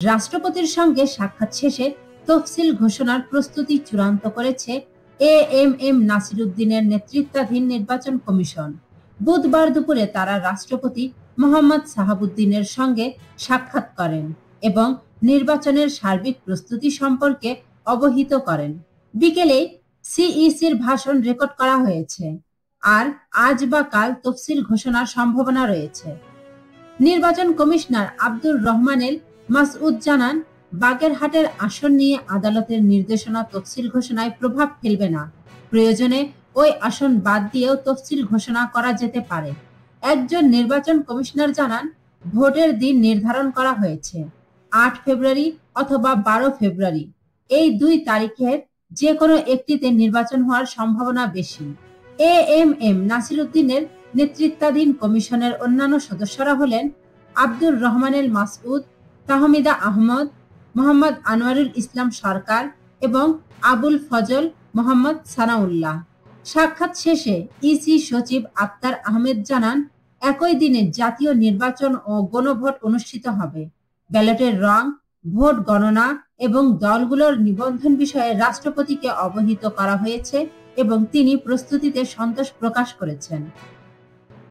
রাষ্ট্রপতির সঙ্গে সাক্ষাৎ শেষে তফসিল ঘোষণার প্রস্তুতি চূড়ান্ত করেছে এএমএম নাসিরউদ্দিনের নেতৃত্বাধীন নির্বাচন কমিশন। বুধবার দুপুরে তারা রাষ্ট্রপতি মোহাম্মদ সাহাবুদ্দিনের সঙ্গে সাক্ষাৎ করেন এবং নির্বাচনের সার্বিক প্রস্তুতি সম্পর্কে অবহিত করেন। বিকেলে সিইসির ভাষণ রেকর্ড করা হয়েছে, আর আজ বা কাল তফসিল ঘোষণার সম্ভাবনা রয়েছে। নির্বাচন কমিশনার আব্দুর রহমানেল মাসউদ জানান, বাগেরহাটের আসন নিয়ে আদালতের নির্দেশনা তফসিল ঘোষণায় প্রভাব ফেলবে না। প্রয়োজনে ওই আসন বাদ দিয়েও তফসিল ঘোষণা করা যেতে পারে। একজন নির্বাচন কমিশনার জানান, ভোটের দিন নির্ধারণ করা হয়েছে ৮ ফেব্রুয়ারি অথবা ১২ ফেব্রুয়ারি। এই ২ তারিখের যে কোনো একটিতে নির্বাচন হওয়ার সম্ভাবনা বেশি। এএমএম নাসিরউদ্দিনের নেতৃত্বাধীন কমিশনের অন্যান্য সদস্যরা হলেন আব্দুর রহমানেল মাসউদ, তাহমিদা আহমদ, মোহাম্মদ আনোয়ারুল ইসলাম সরকার এবং আবুল ফজল মোহাম্মদ সানাউল্লাহ। সাক্ষাৎ শেষে ইসি সচিব আক্তার আহমেদ জানান, একই দিনে জাতীয় নির্বাচন ও গণভোট অনুষ্ঠিত হবে। ব্যালটের রং, ভোট গণনা এবং দলগুলোর নিবন্ধন বিষয়ে রাষ্ট্রপতিকে অবহিত করা হয়েছে এবং তিনি প্রস্তুতিতে সন্তোষ প্রকাশ করেছেন।